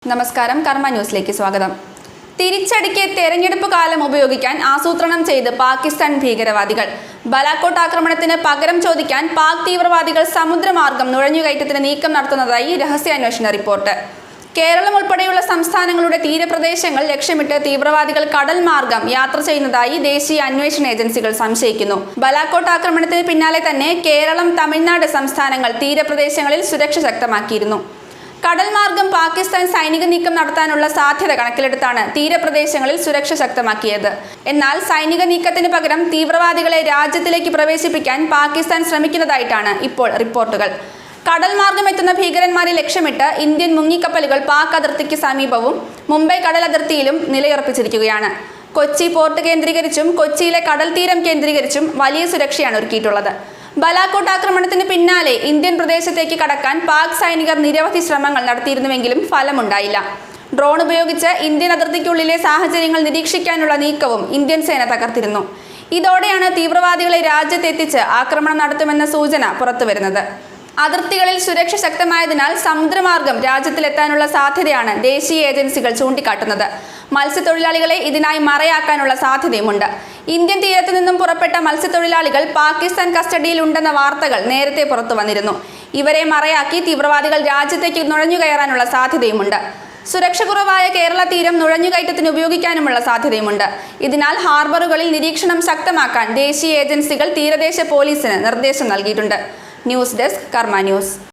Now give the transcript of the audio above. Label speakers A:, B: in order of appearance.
A: നമസ്കാരം, കർമ്മ ന്യൂസിലേക്ക് സ്വാഗതം. തിരിച്ചടിക്ക് തെരഞ്ഞെടുപ്പ് കാലം ഉപയോഗിക്കാൻ ആസൂത്രണം ചെയ്ത് പാകിസ്ഥാൻ ഭീകരവാദികൾ. ബലാക്കോട്ട് ആക്രമണത്തിന് പകരം ചോദിക്കാൻ പാക് തീവ്രവാദികൾ സമുദ്രമാർഗം നുഴഞ്ഞുകയറ്റത്തിന് നീക്കം നടത്തുന്നതായി രഹസ്യാന്വേഷണ റിപ്പോർട്ട്. കേരളം ഉൾപ്പെടെയുള്ള സംസ്ഥാനങ്ങളുടെ തീരപ്രദേശങ്ങൾ ലക്ഷ്യമിട്ട് തീവ്രവാദികൾ കടൽ മാർഗം യാത്ര ചെയ്യുന്നതായി ദേശീയ അന്വേഷണ ഏജൻസികൾ സംശയിക്കുന്നു. ബലാക്കോട്ട് ആക്രമണത്തിന് പിന്നാലെ തന്നെ കേരളം, തമിഴ്നാട് സംസ്ഥാനങ്ങൾ തീരപ്രദേശങ്ങളിൽ സുരക്ഷ ശക്തമാക്കിയിരുന്നു. കടൽ മാർഗം പാകിസ്ഥാൻ സൈനിക നീക്കം നടത്താനുള്ള സാധ്യത കണക്കിലെടുത്താണ് തീരപ്രദേശങ്ങളിൽ സുരക്ഷ ശക്തമാക്കിയത്. എന്നാൽ സൈനിക നീക്കത്തിന് പകരം തീവ്രവാദികളെ രാജ്യത്തിലേക്ക് പ്രവേശിപ്പിക്കാൻ പാകിസ്ഥാൻ ശ്രമിക്കുന്നതായിട്ടാണ് ഇപ്പോൾ റിപ്പോർട്ടുകൾ. കടൽ മാർഗം എത്തുന്ന ഭീകരന്മാരെ ലക്ഷ്യമിട്ട് ഇന്ത്യൻ മുങ്ങിക്കപ്പലുകൾ പാക് അതിർത്തിക്ക് സമീപവും മുംബൈ കടൽ അതിർത്തിയിലും നിലയുറപ്പിച്ചിരിക്കുകയാണ്. കൊച്ചി പോർട്ട് കേന്ദ്രീകരിച്ചും കൊച്ചിയിലെ കടൽ തീരം കേന്ദ്രീകരിച്ചും വലിയ സുരക്ഷയാണ് ഒരുക്കിയിട്ടുള്ളത്. ബലാക്കോട്ട് ആക്രമണത്തിന് പിന്നാലെ ഇന്ത്യൻ പ്രദേശത്തേക്ക് കടക്കാൻ പാക് സൈനികർ നിരവധി ശ്രമങ്ങൾ നടത്തിയിരുന്നുവെങ്കിലും ഫലമുണ്ടായില്ല. ഡ്രോൺ ഉപയോഗിച്ച് ഇന്ത്യൻ അതിർത്തിക്കുള്ളിലെ സാഹചര്യങ്ങൾ നിരീക്ഷിക്കാനുള്ള നീക്കവും ഇന്ത്യൻ സേന തകർത്തിരുന്നു. ഇതോടെയാണ് തീവ്രവാദികളെ രാജ്യത്തെത്തിച്ച് ആക്രമണം നടത്തുമെന്ന സൂചന പുറത്തുവരുന്നത്. അതിർത്തികളിൽ സുരക്ഷ ശക്തമായതിനാൽ സമുദ്രമാർഗം രാജ്യത്തിലെത്താനുള്ള സാധ്യതയാണ് ദേശീയ ഏജൻസികൾ ചൂണ്ടിക്കാട്ടുന്നത്. മത്സ്യത്തൊഴിലാളികളെ ഇതിനായി മറയാക്കാനുള്ള സാധ്യതയുമുണ്ട്. ഇന്ത്യൻ തീരത്തു നിന്നും പുറപ്പെട്ട മത്സ്യത്തൊഴിലാളികൾ പാകിസ്ഥാൻ കസ്റ്റഡിയിലുണ്ടെന്ന വാർത്തകൾ നേരത്തെ പുറത്തു വന്നിരുന്നു. ഇവരെ മറയാക്കി തീവ്രവാദികൾ രാജ്യത്തേക്ക് നുഴഞ്ഞുകയറാനുള്ള സാധ്യതയുമുണ്ട്. സുരക്ഷ കുറവായ കേരള തീരം നുഴഞ്ഞുകയറ്റത്തിന് ഉപയോഗിക്കാനുമുള്ള സാധ്യതയുമുണ്ട്. ഇതിനാൽ ഹാർബറുകളിൽ നിരീക്ഷണം ശക്തമാക്കാൻ ദേശീയ ഏജൻസികൾ തീരദേശ പോലീസിന് നിർദ്ദേശം നൽകിയിട്ടുണ്ട്. ന്യൂസ് ഡെസ്ക്, കർമ്മ ന്യൂസ്.